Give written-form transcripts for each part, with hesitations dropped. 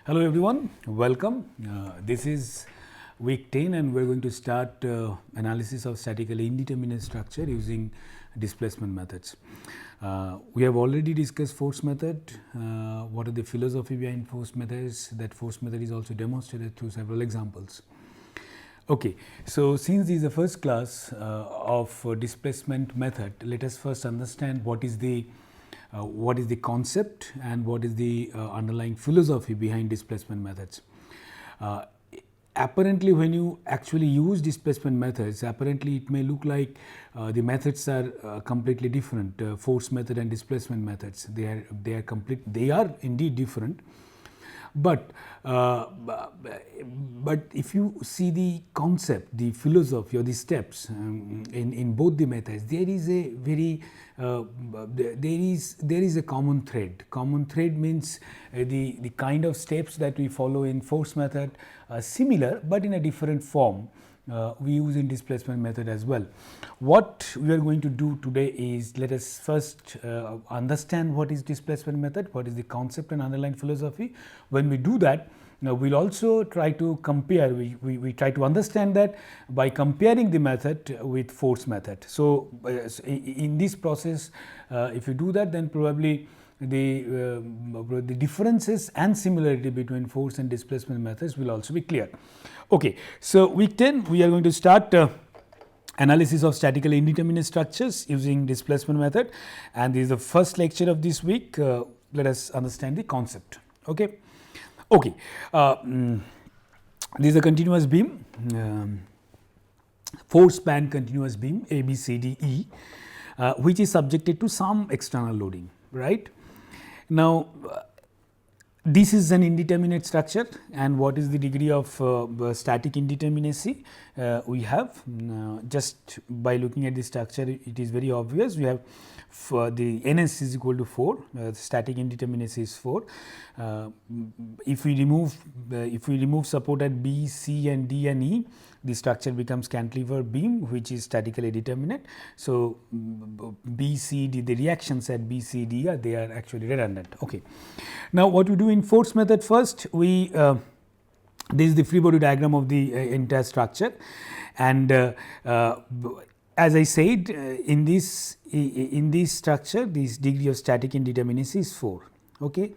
Hello everyone, welcome. This is week 10 and we are going to start analysis of statically indeterminate structure using displacement methods. We have already discussed force method, what are the philosophy behind force methods, that force method is also demonstrated through several examples. Okay, so since this is the first class of displacement method, let us first understand what is the concept and what is the underlying philosophy behind displacement methods. Apparently, when you actually use displacement methods, apparently it may look like the methods are completely different. Force method and displacement methods, they are indeed different. But if you see the concept, the philosophy or the steps in both the methods, there is a very there is a common thread. Common thread means the kind of steps that we follow in force method are similar, but in a different form. We use in displacement method as well. What we are going to do today is, let us first understand what is displacement method, what is the concept and underlying philosophy. When we do that, now we'll also try to compare, we try to understand that by comparing the method with force method. So in this process, if you do that, then probably the differences and similarity between force and displacement methods will also be clear. Okay, so week 10 we are going to start analysis of statically indeterminate structures using displacement method, and this is the first lecture of this week. Let us understand the concept. Okay, this is a continuous beam, force span continuous beam A, B, C, D, E, which is subjected to some external loading, right? Now, this is an indeterminate structure, and what is the degree of static indeterminacy we have? Just by looking at the structure, it is very obvious. We have the NS is equal to 4, static indeterminacy is 4. If we remove support at B, C and D and E, the structure becomes cantilever beam, which is statically determinate. So B, C, D, the reactions at B, C, D they are actually redundant. Okay. Now what we do in force method, first we this is the free body diagram of the entire structure, and as I said, in this structure, this degree of static indeterminacy is 4. Okay.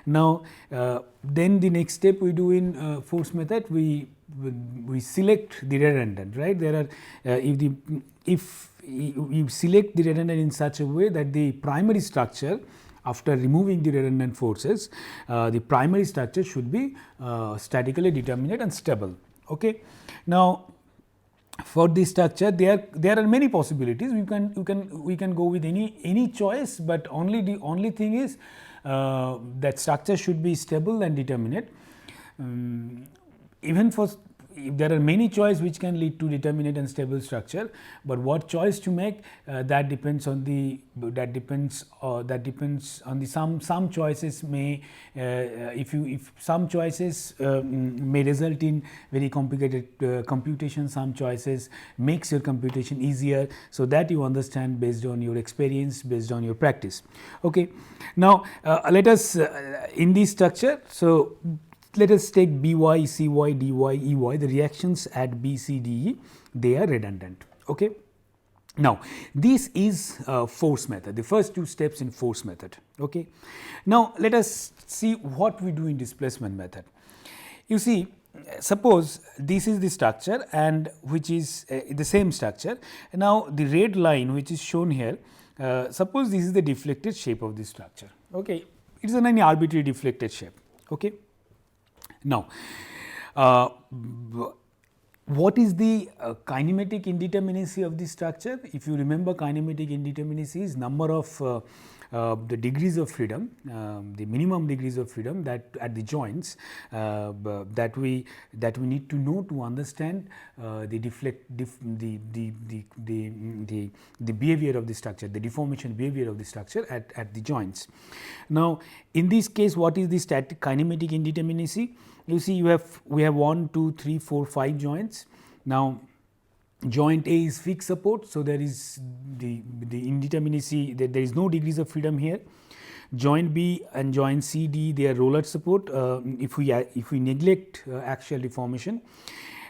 Now then the next step we do in force method, we select the redundant, right? There are if you select the redundant in such a way that the primary structure, after removing the redundant forces, the primary structure should be statically determinate and stable. Okay. Now for this structure, there are many possibilities. We can go with any choice, but only thing is that structure should be stable and determinate. Even for there are many choices which can lead to determinate and stable structure, but what choice to make, that depends on the some choices may if some choices may result in very complicated computation, some choices makes your computation easier, so that you understand based on your experience, based on your practice. Okay. Now let us in this structure, so let us take By, Cy, Dy, Ey, the reactions at B, C, D, E, they are redundant. Okay. Now this is force method, the first two steps in force method. Okay. Now let us see what we do in displacement method. You see, suppose this is the structure, and which is the same structure. Now the red line which is shown here, suppose this is the deflected shape of this structure. Okay. It is an arbitrary deflected shape. Okay. Now, what is the kinematic indeterminacy of this structure? If you remember, kinematic indeterminacy is number of the degrees of freedom, the minimum degrees of freedom that at the joints that we need to know to understand the behavior of the structure, the deformation behavior of the structure at the joints. Now, in this case, what is the static kinematic indeterminacy? You see, we have 1, 2, 3, 4, 5 joints. Now joint A is fixed support, so there is the indeterminacy, there is no degrees of freedom here. Joint B and joint C, D, they are roller support. If we neglect axial deformation,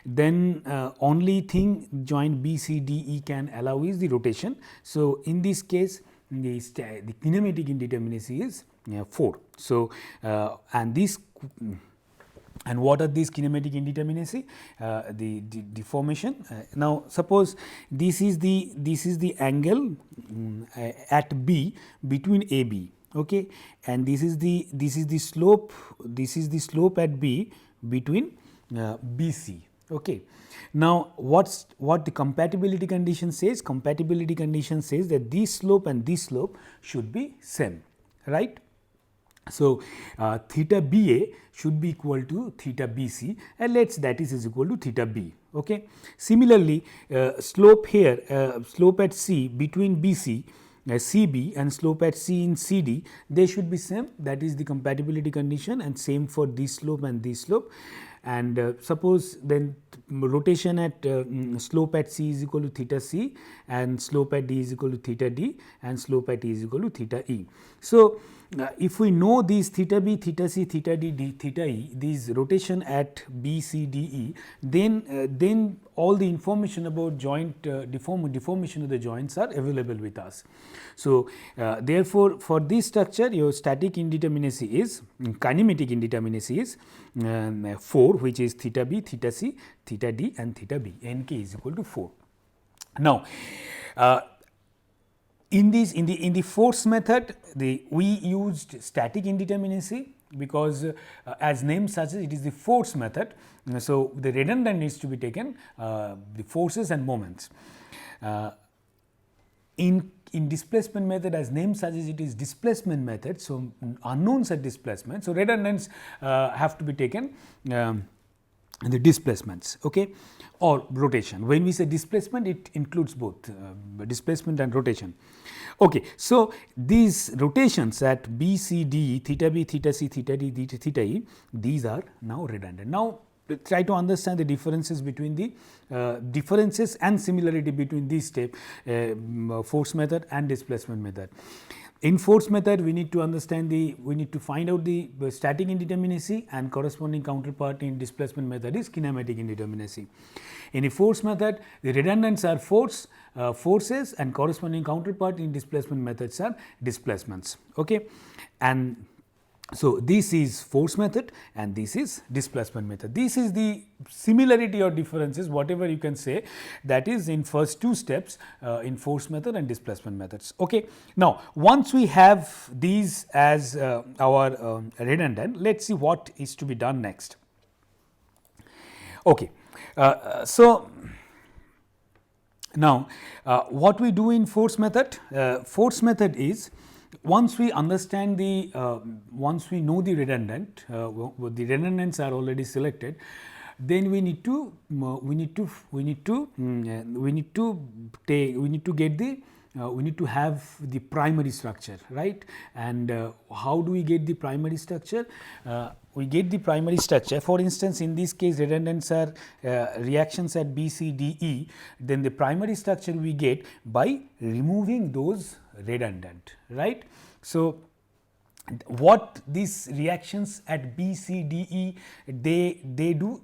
then only thing joint B, C, D, E can allow is the rotation. So, in this case the kinematic indeterminacy is 4. So, and this and what are these kinematic indeterminacy? The deformation. Now, suppose this is the angle at B between AB, okay, and this is the slope at B between BC. Okay. Now, what the compatibility condition says? Compatibility condition says that this slope and this slope should be same, right. So, theta BA should be equal to theta BC, and let us that is equal to theta B. Okay. Similarly, slope here, slope at C between BC, CB, and slope at C in CD, they should be same, that is the compatibility condition, and same for this slope and this slope. And suppose then rotation at slope at C is equal to theta C, and slope at D is equal to theta D, and slope at E is equal to theta E. So, if we know these theta B, theta C, theta D, theta E, these rotation at B, C, D, E, then all the information about joint deformation of the joints are available with us. So, therefore, for this structure your static indeterminacy is kinematic indeterminacy is 4, which is theta B, theta C, theta D, and theta B. Nk is equal to 4. Now, in the force method, we used static indeterminacy because as name suggests, it is the force method. So, the redundant needs to be taken the forces and moments. In displacement method, as name suggests, it is displacement method. So, unknowns are displacement. So, redundants have to be taken the displacements, okay, or rotation. When we say displacement, it includes both displacement and rotation. Okay. So, these rotations at B, C, D, theta B, theta C, theta D, theta E, these are now redundant. Now, try to understand the differences between the differences and similarity between these step force method and displacement method. In force method, we need to understand we need to find out the static indeterminacy, and corresponding counterpart in displacement method is kinematic indeterminacy. In a force method, the redundants are forces, and corresponding counterpart in displacement methods are displacements. Okay. And so, this is force method and this is displacement method. This is the similarity or differences, whatever you can say, that is in first two steps in force method and displacement methods. Okay. Now, once we have these as our redundant, let us see what is to be done next. Okay. So, now what we do in force method is, once we understand the once we know the redundant, the redundants are already selected, then we need to have the primary structure, right. And how do we get the primary structure? We get the primary structure, for instance, in this case redundants are reactions at B, C, D, E, then the primary structure we get by removing those redundant, right. So, what these reactions at B, C, D, E they do,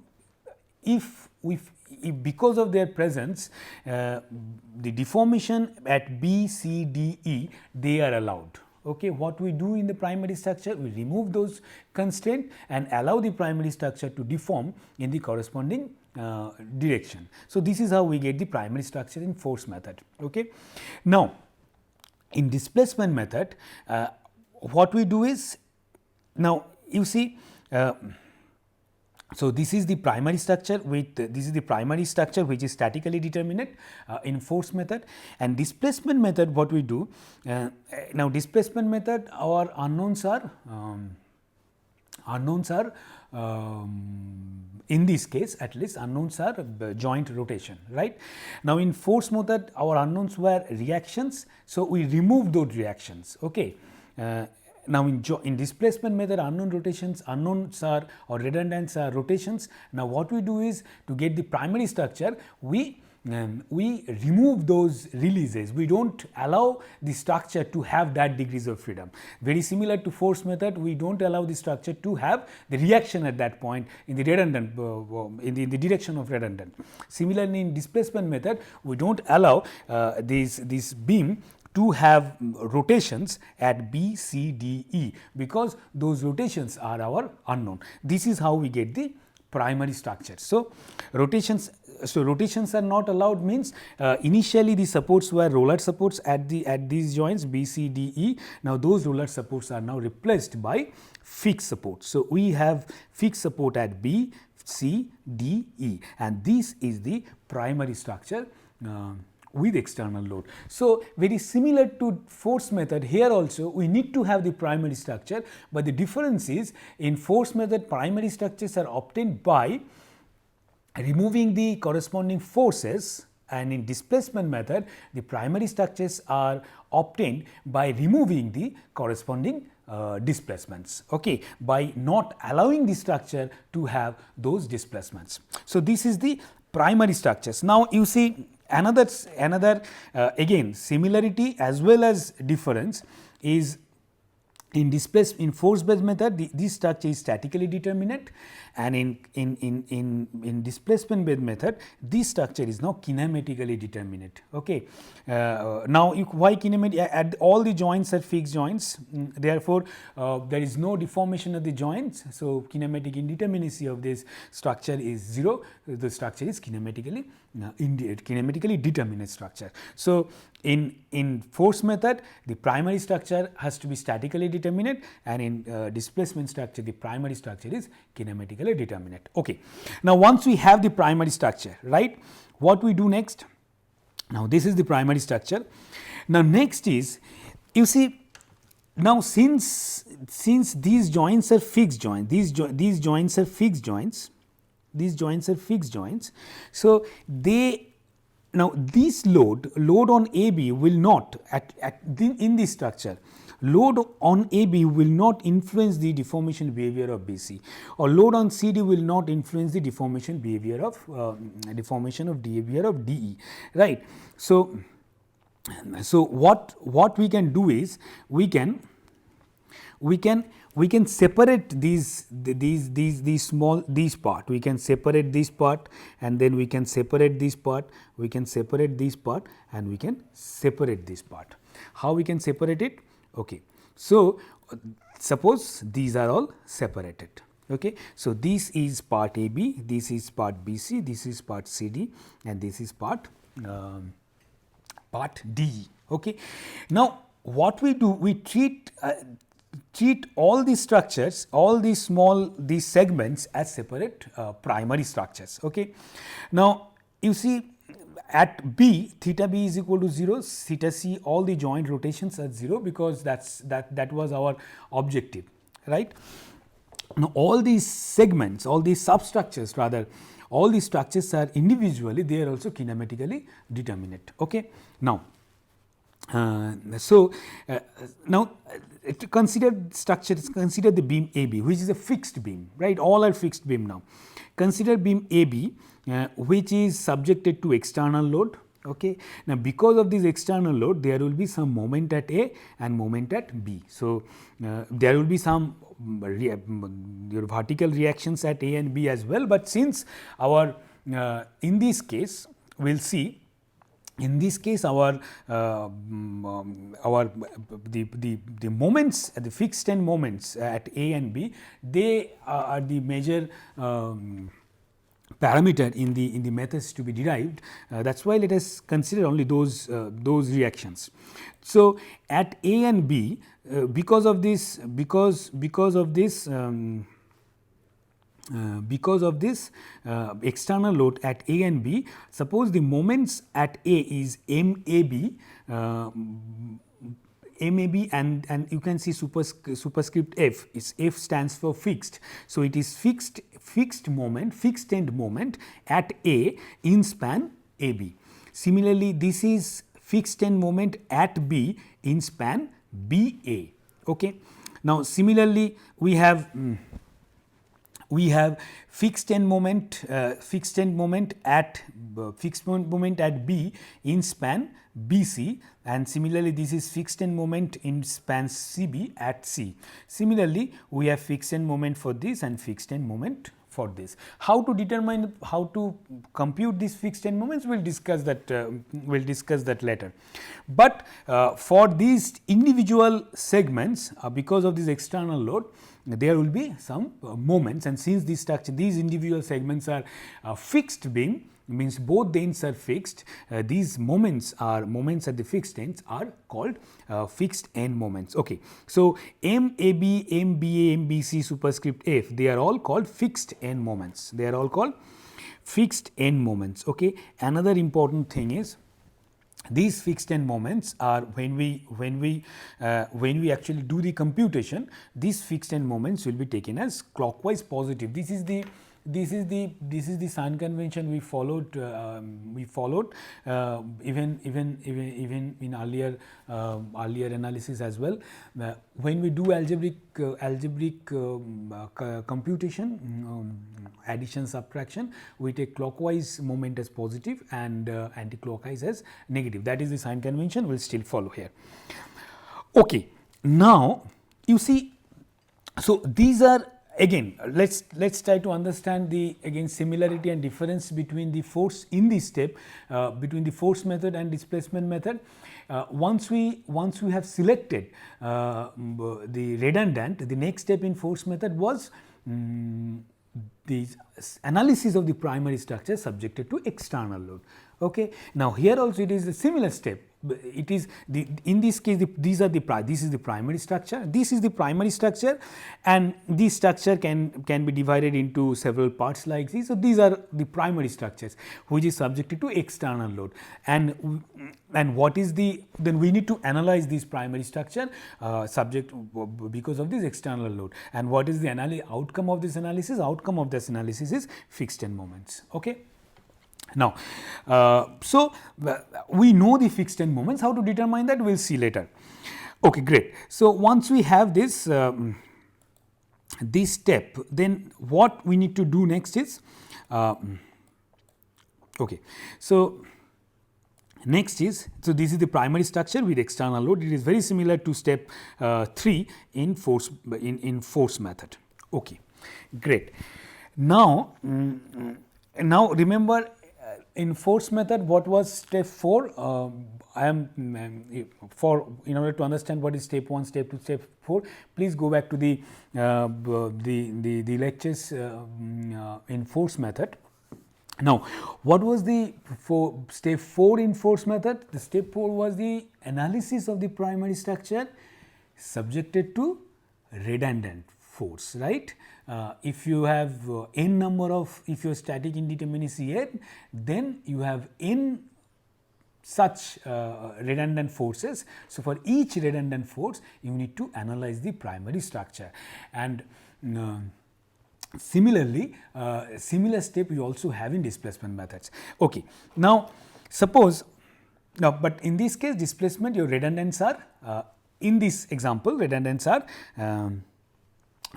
if because of their presence the deformation at B, C, D, E, they are allowed. Okay. What we do in the primary structure, we remove those constraints and allow the primary structure to deform in the corresponding direction. So, this is how we get the primary structure in force method. Okay. Now, in displacement method, what we do is, now you see, so this is the primary structure with this is the primary structure which is statically determinate in force method, and displacement method what we do. Now, displacement method, our unknowns are in this case at least unknowns are joint rotation, right. Now, in force method our unknowns were reactions, so we remove those reactions. Okay. Now, in displacement method unknowns are or redundants are rotations. Now, what we do is, to get the primary structure we we remove those releases. We don't allow the structure to have that degrees of freedom. Very similar to force method, we don't allow the structure to have the reaction at that point in the redundant in the direction of redundant. Similarly, in displacement method, we don't allow this beam to have rotations at B, C, D, E, because those rotations are our unknown. This is how we get the primary structure. So rotations are not allowed means initially the supports were roller supports at these joints B, C, D, E. Now those roller supports are now replaced by fixed support. So we have fixed support at B, C, D, E, and this is the primary structure with external load. So very similar to force method, here also we need to have the primary structure, but the difference is in force method primary structures are obtained by removing the corresponding forces, and in displacement method the primary structures are obtained by removing the corresponding displacements, okay, by not allowing the structure to have those displacements. So this is the primary structures. Now you see another again similarity as well as difference is in force based method this structure is statically determinate, and in displacement based method this structure is now kinematically determinate, okay. Now why kinematic? At all the joints are fixed joints, therefore there is no deformation of the joints, so kinematic indeterminacy of this structure is 0. The structure is kinematically determinate structure. So in force method the primary structure has to be statically determinate, and in displacement structure the primary structure is kinematically determinate, okay. Now once we have the primary structure, right, what we do next? Now this is the primary structure. Now next is, you see, now since these joints are fixed joints, these joints are fixed joints, so they, now this load on AB will not in this structure, load on AB will not influence the deformation behavior of BC, or load on CD will not influence the deformation behavior of DE, right. So what we can do is we can separate these part. We can separate this part, and then we can separate this part, we can separate this part, and we can separate this part. How we can separate it? Okay. So suppose these are all separated, okay. So this is part AB, this is part BC, this is part CD, and this is part DE, okay. Now what we do, we treat all these structures, all these segments as separate primary structures, okay. Now you see at B, theta B is equal to 0, theta C, all the joint rotations are 0, because that was our objective, right. Now all these segments, all these substructures rather, all these structures are individually, they are also kinematically determinate, okay. Now now to consider structures, consider the beam AB, which is a fixed beam, right, all are fixed beam. Now consider beam AB which is subjected to external load, okay. Now because of this external load there will be some moment at A and moment at B. So there will be some your vertical reactions at A and B as well, but since our in this case we will see, in this case our the moments, the fixed end moments at A and B, they are the major parameter in the methods to be derived. That is why let us consider only those reactions. So at A and B, because of this external load at A and B, suppose the moments at A is MAB, and you can see superscript F, is F stands for fixed. So it is fixed end moment at A in span AB. Similarly, this is fixed end moment at B in span BA, okay. Now similarly we have we have fixed end moment at B in span BC, and similarly this is fixed end moment in span CB at C. Similarly, we have fixed end moment for this and fixed end moment for this. How to determine, how to compute these fixed end moments, we will discuss that later. But for these individual segments, because of this external load, there will be some moments, and since this structure, these individual segments are fixed beam, means both the ends are fixed, these moments at the fixed ends are called fixed end moments. Okay. So, MAB, MBA, MBC superscript F, they are all called fixed end moments. They are all called fixed end moments. Okay. Another important thing is, these fixed end moments are when we actually do the computation, these fixed end moments will be taken as clockwise positive. This is the sign convention we followed. Even in earlier analysis as well. When we do algebraic computation, addition, subtraction, we take clockwise moment as positive and anti-clockwise as negative. That is the sign convention. We will still follow here. Okay. Now you see, so these are, again, let's try to understand the similarity and difference between the force in this step, between the force method and displacement method. Once we have selected the redundant, the next step in force method was the analysis of the primary structure subjected to external load. Okay. Now here also it is a similar step. It is in this case this is the primary structure, this is the primary structure, and this structure can be divided into several parts like this. So these are the primary structures which is subjected to external load, and what is the, then we need to analyze this primary structure subject because of this external load, and what is the outcome of this analysis? Outcome of this analysis is fixed end moments. Okay. Now, so we know the fixed end moments. How to determine that, we will see later. Okay, great. So once we have this this step, then what we need to do next is okay. So next is, so this is the primary structure with external load. It is very similar to step 3 in force method. Okay, great. Now remember, in force method, what was step 4? In order to understand what is step 1, step 2, step 4, please go back to the lectures in force method. Now, what was the step 4 in force method? The step 4 was the analysis of the primary structure subjected to redundant force, right? If you have n number of, if your static indeterminacy n, then you have n such redundant forces. So, for each redundant force, you need to analyze the primary structure, and similarly, similar step you also have in displacement methods. Okay. Now, suppose, but in this case, displacement, your redundants are in this example, redundants are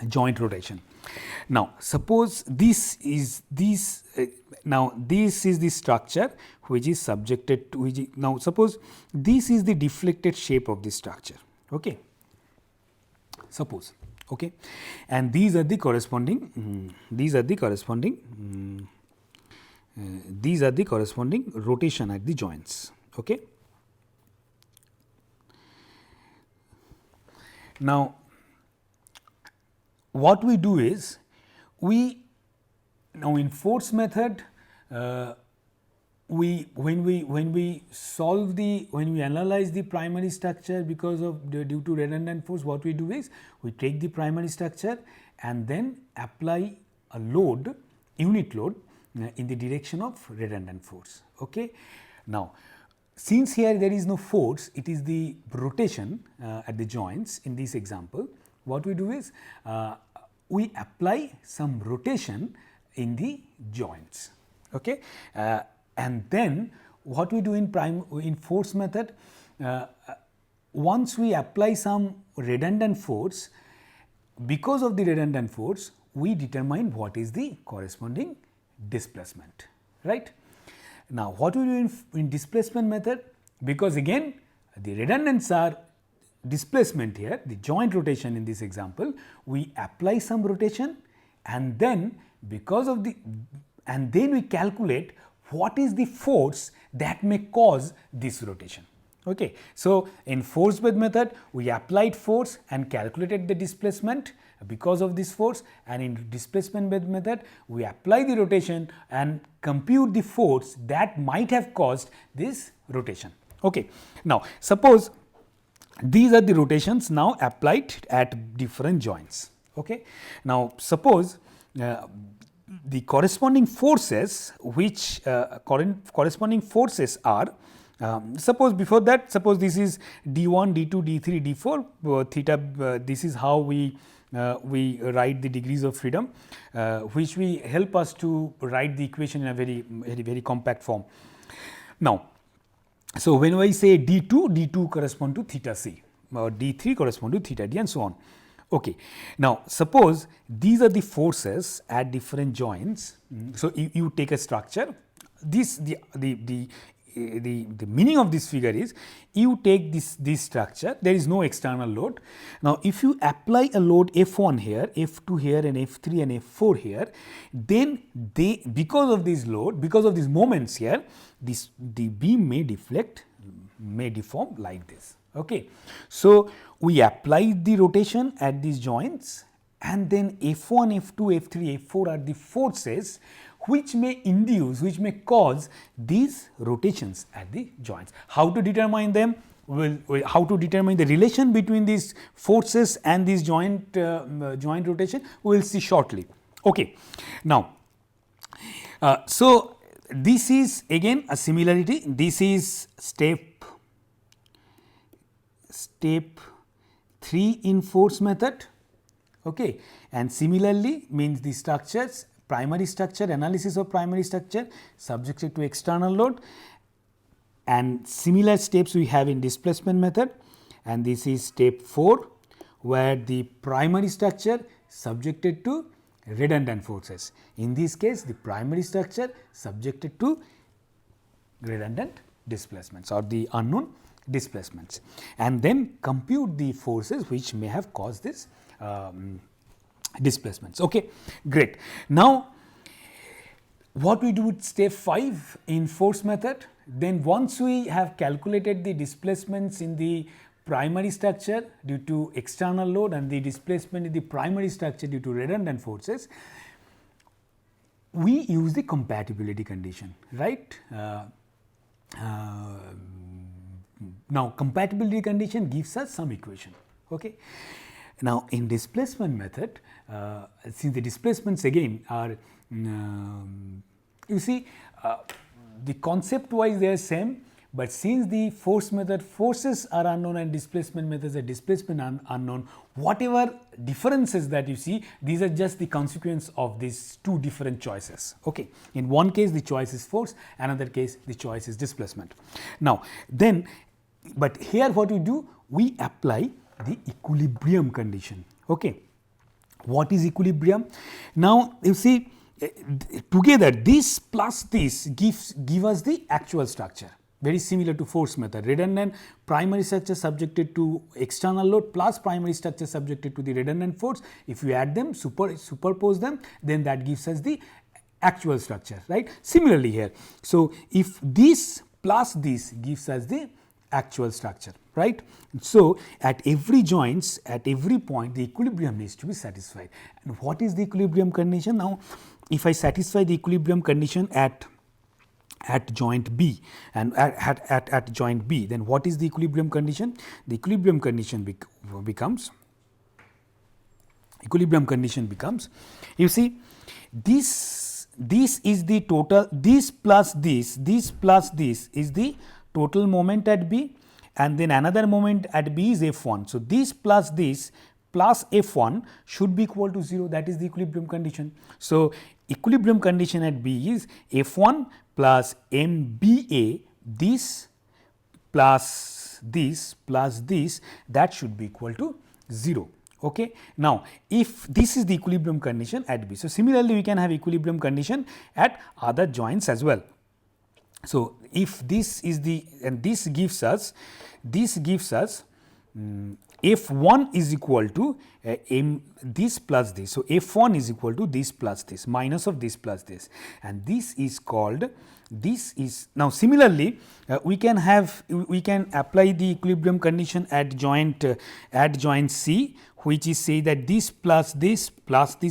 joint rotation. Now, suppose this is the structure which is subjected to, now suppose this is the deflected shape of this structure. Okay. Suppose, okay, and these are the corresponding rotation at the joints. Okay. Now, what we do is, now in force method, when we analyze the primary structure because of due to redundant force, what we do is we take the primary structure and then apply a load, unit load in the direction of redundant force. Okay. Now, since here there is no force, it is the rotation at the joints in this example. What we do is we apply some rotation in the joints. Okay. And then what we do in force method, once we apply some redundant force, because of the redundant force, we determine what is the corresponding displacement, right. Now, what we do in displacement method, because again the redundants are displacement here, the joint rotation in this example, we apply some rotation and then because of the, and then we calculate what is the force that may cause this rotation. Okay. So, in force bed method we applied force and calculated the displacement because of this force, and in displacement bed method we apply the rotation and compute the force that might have caused this rotation. Okay. Now, suppose these are the rotations now applied at different joints. Okay. Now, suppose the corresponding forces which corresponding forces are, suppose before that, suppose this is d1, d2, d3, d4 theta, this is how we write the degrees of freedom, which will help us to write the equation in a very compact form. Now, so when I say d2, d2 correspond to theta c, or d3 correspond to theta d, and so on. Okay. Now, suppose these are the forces at different joints. So, you take a structure, this the meaning of this figure is you take this structure, there is no external load. Now, if you apply a load F1 here, F2 here, and F3 and F4 here, then they, because of this load, because of these moments here, the beam may deflect, may deform like this. Okay. So, we apply the rotation at these joints, and then F1, F2, F3, F4 are the forces which may induce, which may cause these rotations at the joints. How to determine them? How to determine the relation between these forces and these joint rotation? We will see shortly. Okay. Now, so this is again a similarity. This is step 3 in force method. Okay. And similarly means the structures, primary structure, analysis of primary structure subjected to external load, and similar steps we have in displacement method, and this is step 4 where the primary structure subjected to redundant forces. In this case, the primary structure subjected to redundant displacements or the unknown displacements, and then compute the forces which may have caused this displacements. Okay, great. Now, what we do with step 5 in force method, then once we have calculated the displacements in the primary structure due to external load and the displacement in the primary structure due to redundant forces, we use the compatibility condition, right. Now, compatibility condition gives us some equation. Okay. Now, in displacement method, since the displacements again are, you see, the concept wise they are same, but since the force method forces are unknown and displacement methods are displacement unknown, whatever differences that you see, these are just the consequence of these two different choices. Okay. In one case the choice is force, another case the choice is displacement. Now, then, but here what we do, we apply the equilibrium condition. Okay. What is equilibrium? Now, you see, together this plus this give us the actual structure, very similar to force method. Redundant primary structure subjected to external load plus primary structure subjected to the redundant force. If you add them, superpose them, then that gives us the actual structure, right. Similarly here, so if this plus this gives us the actual structure, right. So, at every joints, at every point, the equilibrium needs to be satisfied. And what is the equilibrium condition? Now, if I satisfy the equilibrium condition at joint B and at joint B, then what is the equilibrium condition? The equilibrium condition becomes, you see, this is the total, this plus this is the total moment at B, and then another moment at B is F1. So, this plus F1 should be equal to 0, that is the equilibrium condition. So, equilibrium condition at B is F1 plus MBA, this plus this, that should be equal to 0. Okay. Now, if this is the equilibrium condition at B. So, similarly we can have equilibrium condition at other joints as well. So, if this is the, and this gives us F1 is equal to this plus this. So, F1 is equal to this plus this, minus of this plus this, and this is called, this is, now similarly we can apply the equilibrium condition at joint C, which is say that this plus this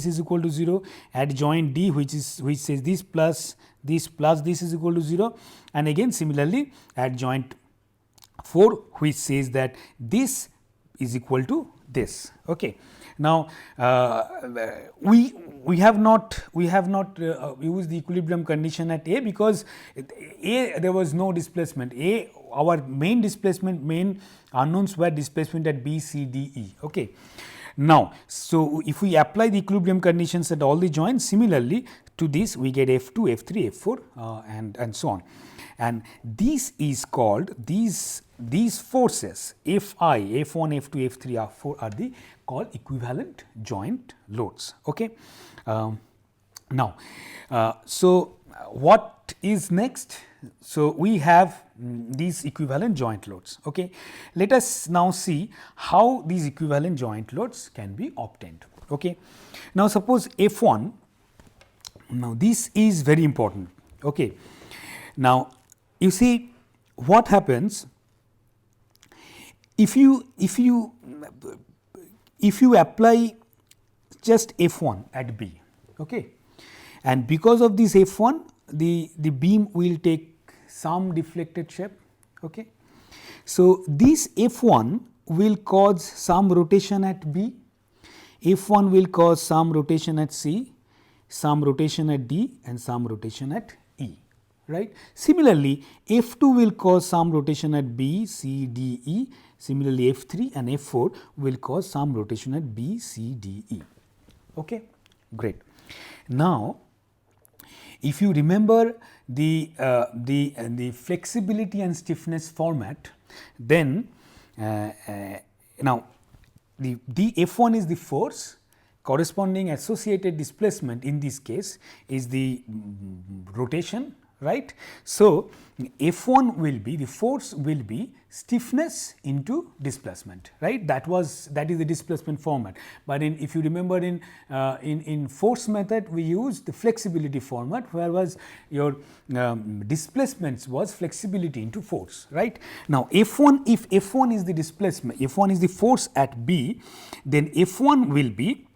is equal to 0, at joint D, which says this plus this is equal to 0, and again similarly at joint 4, which says that this is equal to this. Okay. Now, we have not used the equilibrium condition at A, because A there was no displacement. A, our main unknowns were displacement at B, C, D, E. Okay. Now, so if we apply the equilibrium conditions at all the joints, similarly to this we get F2, F3, F4 and so on. And this is called, these forces Fi, F1, F2, F3, F4 are the called equivalent joint loads. Okay. Now, so what is next? So, we have these equivalent joint loads. Okay. Let us now see how these equivalent joint loads can be obtained. Okay. Now, suppose F1, now this is very important. Okay. Now, you see what happens if you apply just F1 at B. Okay. And because of this F1, the beam will take some deflected shape. Okay. So, this F1 will cause some rotation at B, F1 will cause some rotation at C, some rotation at D, and some rotation at E. Right. Similarly, F2 will cause some rotation at B, C, D, E. Similarly, F3 and F4 will cause some rotation at B, C, D, E. Okay. Great. Now, if you remember the flexibility and stiffness format, then now the F1 is the force, corresponding associated displacement in this case is the rotation, right. So, F1 will be, the force will be stiffness into displacement, right. That is the displacement format. But if you remember in force method, we used the flexibility format, where was your displacements was flexibility into force, right. Now, F1, if F1 is the displacement, F1 is the force at B, then F1 will be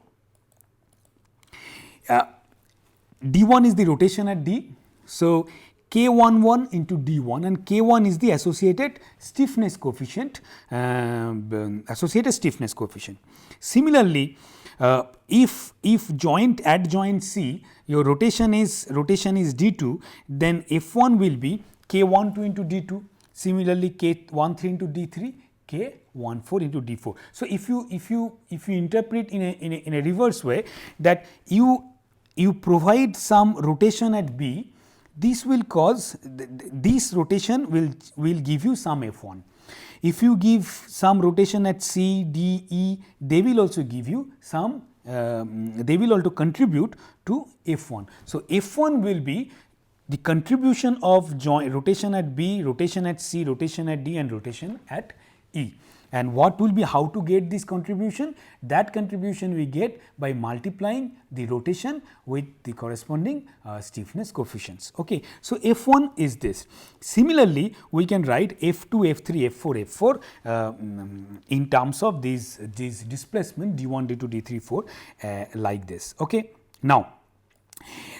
D1 is the rotation at D. So, K11 into D1, and K1 is the associated stiffness coefficient, Similarly, if at joint C your rotation is D2, then F1 will be K12 into D2. Similarly, K13 into D3, K14 into D4. So, if you interpret in a reverse way, that you provide some rotation at B, this will cause, this rotation will give you some F1. If you give some rotation at C, D, E, they will also give you some, they will also contribute to F1. So, F1 will be the contribution of joint rotation at B, rotation at C, rotation at D, and rotation at E. And what will be, how to get this contribution? That contribution we get by multiplying the rotation with the corresponding stiffness coefficients. Okay. So, F1 is this. Similarly, we can write F2, F3, F4, in terms of these displacement D1, D2, D3, 4 like this. Okay. Now,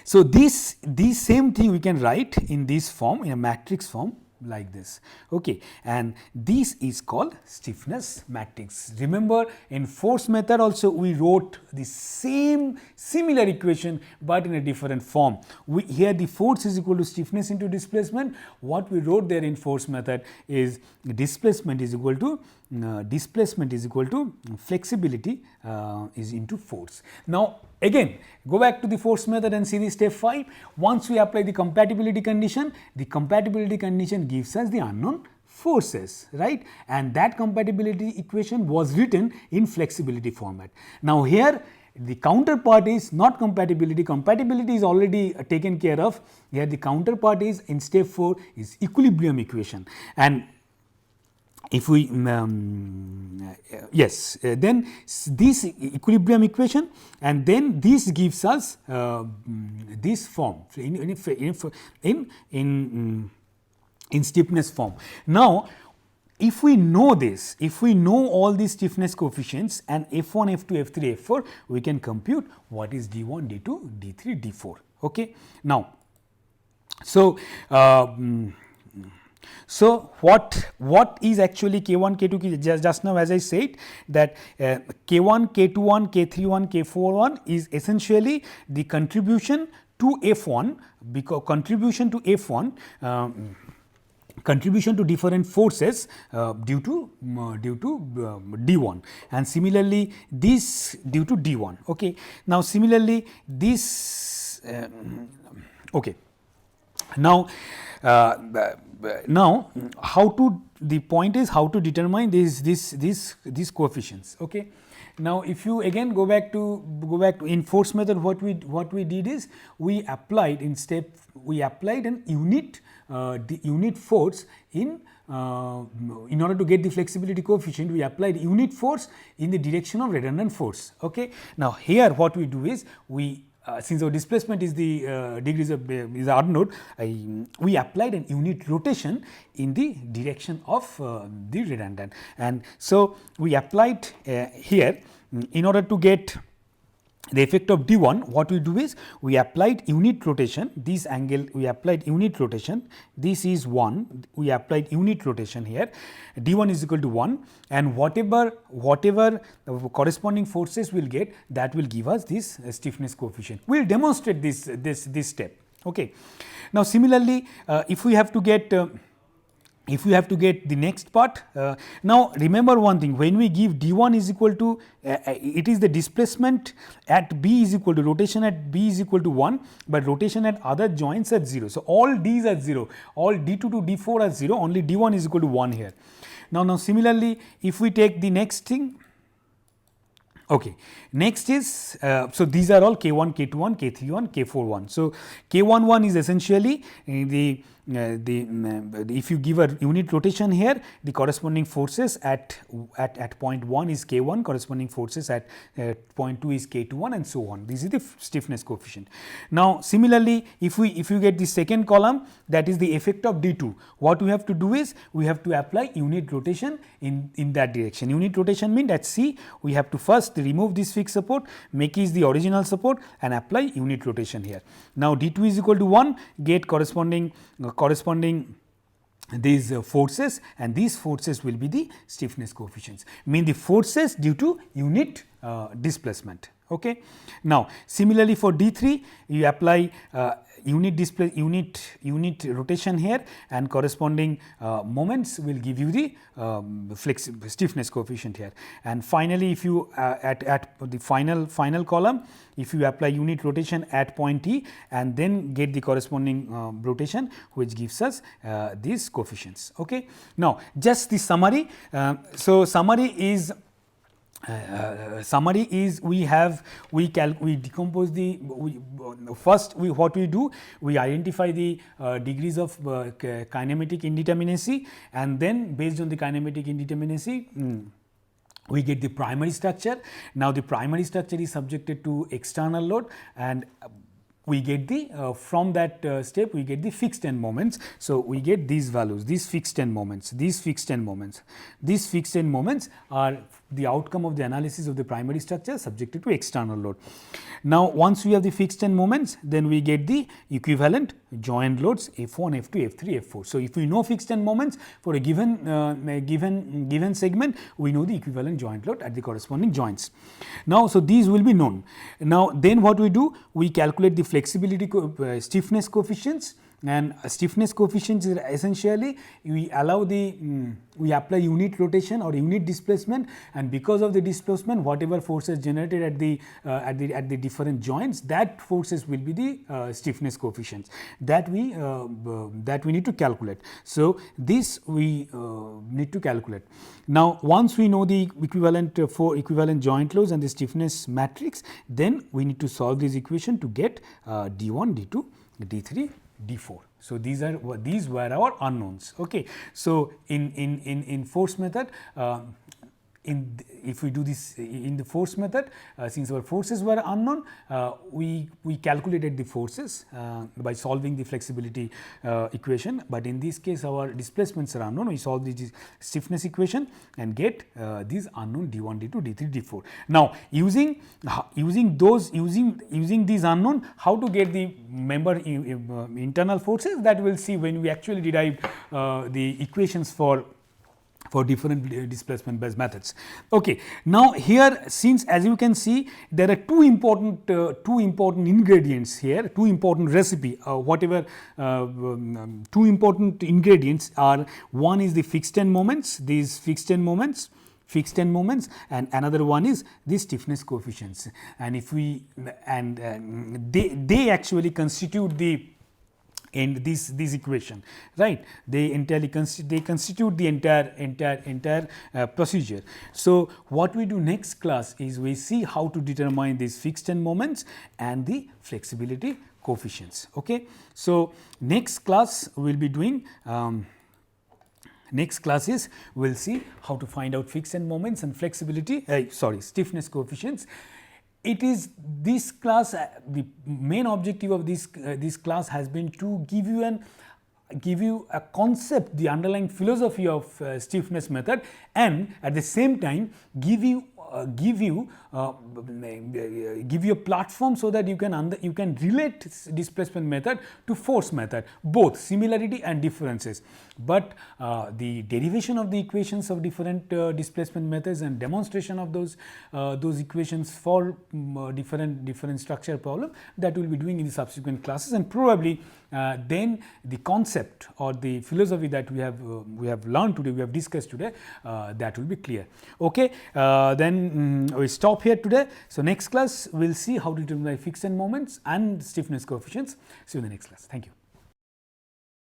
so this same thing we can write in this form, in a matrix form, like this. Okay. And this is called stiffness matrix. Remember, in force method also we wrote the similar equation, but in a different form. Here the force is equal to stiffness into displacement. What we wrote there in force method is displacement is equal to flexibility is into force. Now, again go back to the force method and see the step 5. Once we apply the compatibility condition gives us the unknown forces, right, and that compatibility equation was written in flexibility format. Now, here the counterpart is not compatibility, compatibility is already taken care of. Here the counterpart is in step 4 is equilibrium equation, and if we then this equilibrium equation, and then this gives us this form in stiffness form. Now, if we know this, if we know all these stiffness coefficients and F1, F2, F3, F4, we can compute what is D1, D2, D3, D4. Okay. Now, so what is actually K1, K2, just now as I said that K1, K21, K31, K41 is essentially the contribution to F1, because contribution to F1 contribution to different forces due to D1, and similarly this due to D1. Okay. Now, similarly this okay. Now, how to, the point is how to determine these coefficients. Okay. Now, if you again go back to in force method, what we did is we applied an unit the unit force in order to get the flexibility coefficient, we applied unit force in the direction of redundant force. Okay. Now, here what we do is we since our displacement is the degrees of is unknown, we applied an unit rotation in the direction of the redundant, and so we applied here in order to get the effect of D1. What we do is we applied unit rotation, this angle we applied unit rotation, this is 1, we applied unit rotation here, D1 is equal to 1, and whatever corresponding forces will get, that will give us this stiffness coefficient. We will demonstrate this step. Okay. Now, similarly, if we have to get the next part, now remember one thing, when we give D1 is equal to it is the displacement at B is equal to rotation at B is equal to 1, but rotation at other joints at 0. So, all D's are 0, all D2 to D4 are 0, only D1 is equal to 1 here. Now similarly, if we take the next thing, okay, next is so these are all K1, K21, K31, K41. So, K11 is essentially if you give a unit rotation here, the corresponding forces at point 1 is K1, corresponding forces at point 2 is K21, and so on. This is the stiffness coefficient. Now, similarly, if you get the second column, that is the effect of D2, what we have to do is we have to apply unit rotation in that direction. Unit rotation means at C we have to first remove this fixed support, make is the original support, and apply unit rotation here. Now, D2 is equal to 1, get corresponding these forces, and these forces will be the stiffness coefficients, mean the forces due to unit displacement. Okay. Now, similarly for D3 you apply unit rotation here, and corresponding moments will give you the stiffness coefficient here. And finally, if you at the final column, if you apply unit rotation at point E and then get the corresponding rotation, which gives us these coefficients. Okay. Now, just the summary. So, summary is we decompose the what we do, we identify the degrees of kinematic indeterminacy, and then based on the kinematic indeterminacy we get the primary structure. Now, the primary structure is subjected to external load, and we get the from that step we get the fixed end moments. So, we get these values, these fixed end moments, these fixed end moments. These fixed end moments are the outcome of the analysis of the primary structure subjected to external load. Now, once we have the fixed end moments, then we get the equivalent joint loads F1, F2, F3, F4. So, if we know fixed end moments for a given segment, we know the equivalent joint load at the corresponding joints. Now, so these will be known. Now, then what we do? We calculate the flexibility stiffness coefficients and stiffness coefficients is essentially we allow the we apply unit rotation or unit displacement, and because of the displacement whatever forces generated at the different joints, that forces will be the stiffness coefficients that we need to calculate. So this we need to calculate. Now once we know the equivalent for equivalent joint loads and the stiffness matrix, then we need to solve this equation to get d1, d2, d3, d4. So these were our unknowns. Okay. So in force method, if we do this in the force method, since our forces were unknown, we calculated the forces by solving the flexibility equation, but in this case our displacements are unknown. We solve the stiffness equation and get these unknown d1, d2, d3, d4. Now using these unknown, how to get the member internal forces, that we will see when we actually derive the equations for different displacement based methods. Okay. Now here, since as you can see there are two important ingredients here, two important recipe, two important ingredients are, one is the fixed end moments, these fixed end moments, and another one is the stiffness coefficients, and if we they actually constitute the this equation, right? They entirely constitute the entire procedure. So what we do next class is we see how to determine these fixed end moments and the flexibility coefficients. Okay. So next class we will be doing next classes we will see how to find out fixed end moments and flexibility stiffness coefficients. It is this class, the main objective of this class has been to give you a concept, the underlying philosophy of stiffness method, and at the same time give you a platform so that you can relate displacement method to force method, both similarity and differences. But the derivation of the equations of different displacement methods and demonstration of those equations for different structure problem, that we will be doing in the subsequent classes, and probably then the concept or the philosophy that we have learned today, we have discussed today, that will be clear. Okay. Then we stop here today. So next class we will see how to determine fixed end moments and stiffness coefficients. See you in the next class. Thank you.